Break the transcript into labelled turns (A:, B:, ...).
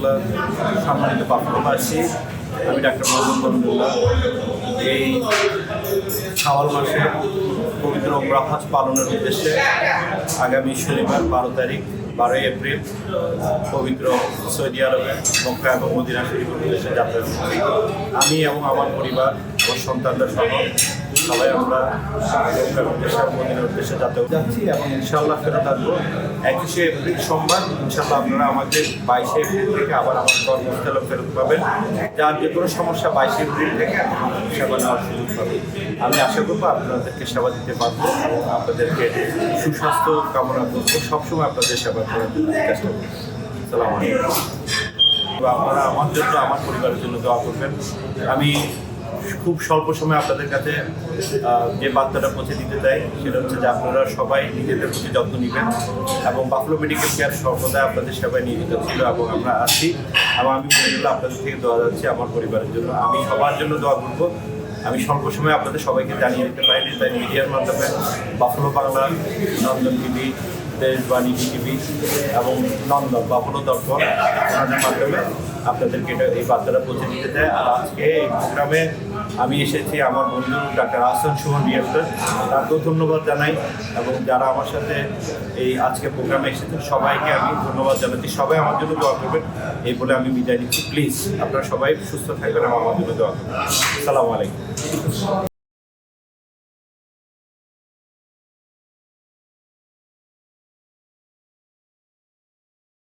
A: রহমতুল্লাহ। সম্মানিত বাফুবাসী, আমি ডাক্তার মোহাম্মদ রহমতুল্লাহ। এই শাওয়াল মাসে পবিত্র উমরা হজ পালনের উদ্দেশ্যে আগামী শনিবার 12 এপ্রিল পবিত্র সৌদি আরবে মক্কা এবং মদিনা শরীফের উদ্দেশ্যে যাত্রা করছি। আমি এবং আমার পরিবার, আমার সন্তানরা সহ সবাই আমরা মক্কার উদ্দেশ্যে মদিনার উদ্দেশ্যে যাত্রা যাচ্ছি এবং ইনশাআল্লাহ ফেরত আসবো 21শে এপ্রিল সোমবার। ইনশাআল্লাহ আপনারা আমাদের 22শে এপ্রিল থেকে আবার আমার কর্মস্থলে ফেরত পাবেন। যার যে কোনো সমস্যা 22শে এপ্রিল থেকে সেবা নেওয়ার সুযোগ পাবেন। আমি আশা করবো আপনাদেরকে সেবা দিতে পারবো এবং আপনাদেরকে সুস্বাস্থ্য কামনা করবো। সবসময় আপনাদের সেবা করার জন্য চেষ্টা করবো। আসসালামু আলাইকুম। আপনারা আমার জন্য, আমার পরিবারের জন্য দোয়া করবেন। আমি খুব স্বল্প সময় আপনাদের কাছে যে বার্তাটা পৌঁছে দিতে চাই সেটা হচ্ছে যে আপনারা সবাই নিজেদের প্রতি যত্ন নেবেন এবং বাফলো মেডিকেল কেয়ার সর্বদা আপনাদের সেবায় নিয়োজিত ছিল এবং আমরা আছি এবং আমি মনে আপনাদের থেকে দোয়া যাচ্ছি আমার পরিবারের জন্য। আমি সবার জন্য দোয়া করবো। আমি স্বল্প সময় আপনাদের সবাইকে জানিয়ে দিতে পারিনি, তাই মিডিয়ার মাধ্যমে বাফলো বাংলা, নন্দন টিভি, দেশবাণী টিভি এবং নন্দন বাফলো দর্পণ ওনাদের মাধ্যমে আপনাদেরকে এই বার্তাটা পৌঁছে দিতে চাই। আর আজকে এই প্রোগ্রামে আমি এসেছি আমার বন্ধু ডাক্তার আহসান সুমন ডিরেক্টর, তাকেও ধন্যবাদ জানাই এবং যারা আমার সাথে এই আজকে প্রোগ্রামে এসেছেন সবাইকে আমি ধন্যবাদ জানাচ্ছি। সবাই আমার জন্য দোয়া করবেন এই বলে আমি বিদায় নিচ্ছি। প্লিজ আপনারা সবাই সুস্থ থাকবেন এবং আমার জন্য দোয়া করবেন। আসসালামু আলাইকুম।